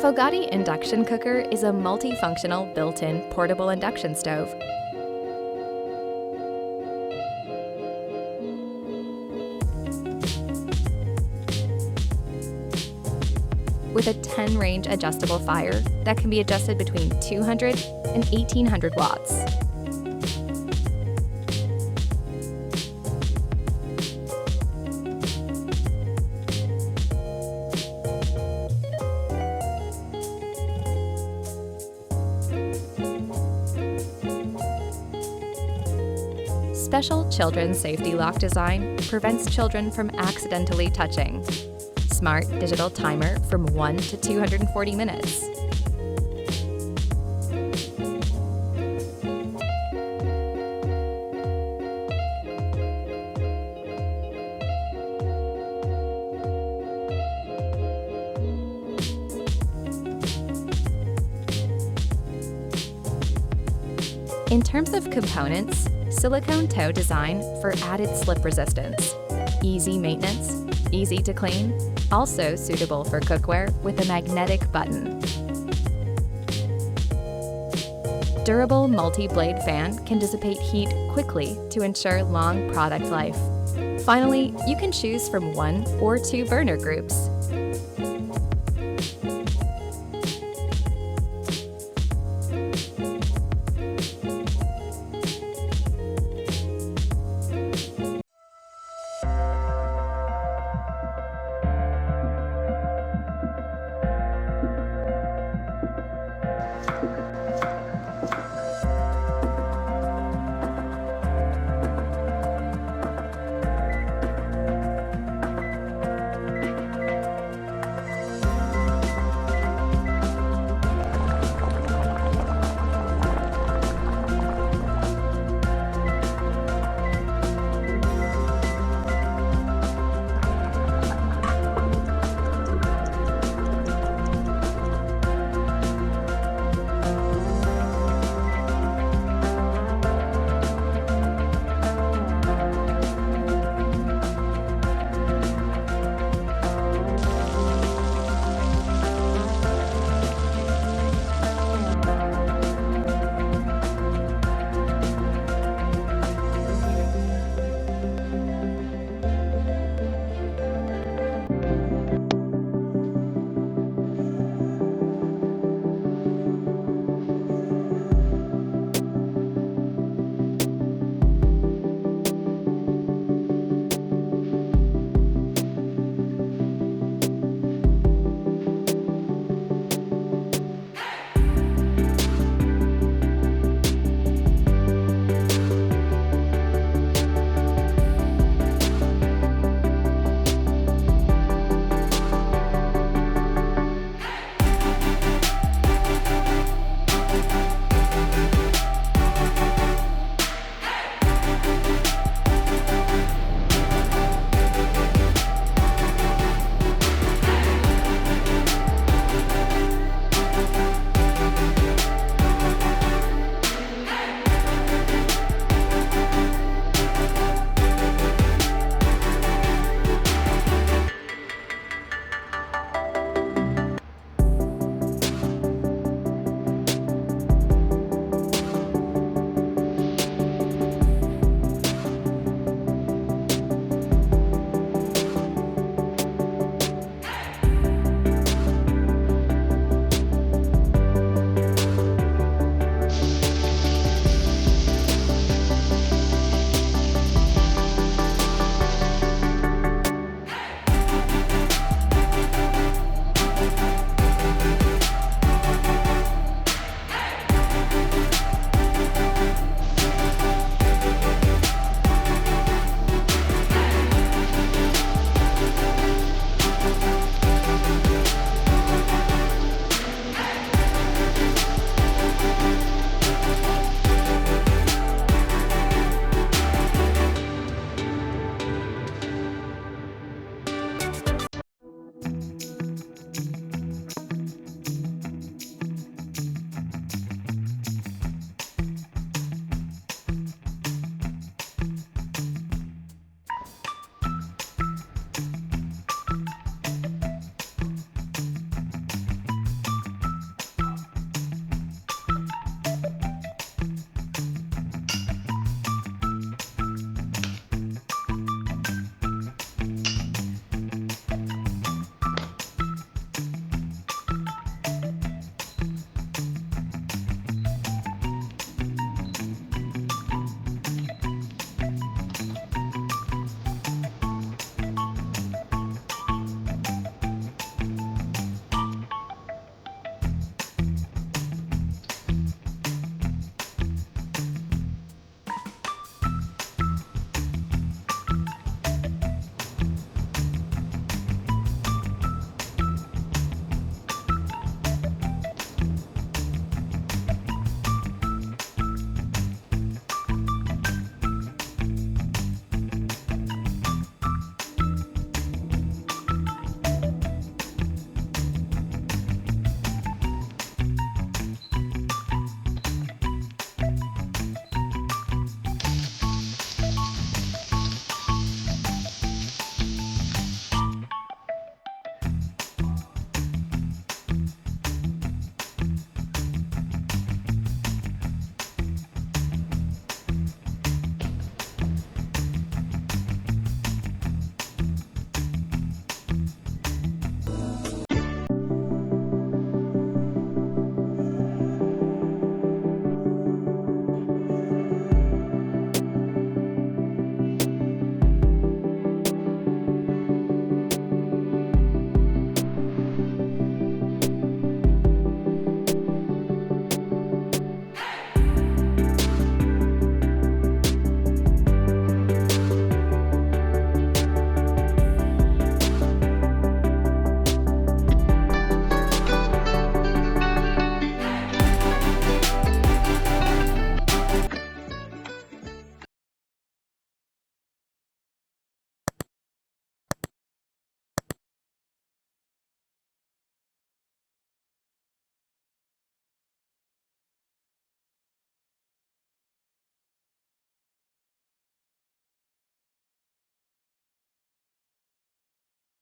FOGATTI induction cooker is a multifunctional built-in portable induction stove. With a 10-range adjustable fire that can be adjusted between 200 and 1800 watts. Special children's safety lock design prevents children from accidentally touching. Smart digital timer from 1 to 240 minutes. In terms of components, silicone toe design for added slip resistance, easy maintenance, easy to clean, also suitable for cookware with a magnetic button. Durable multi-blade fan can dissipate heat quickly to ensure long product life. Finally, you can choose from 1 or 2 burner groups.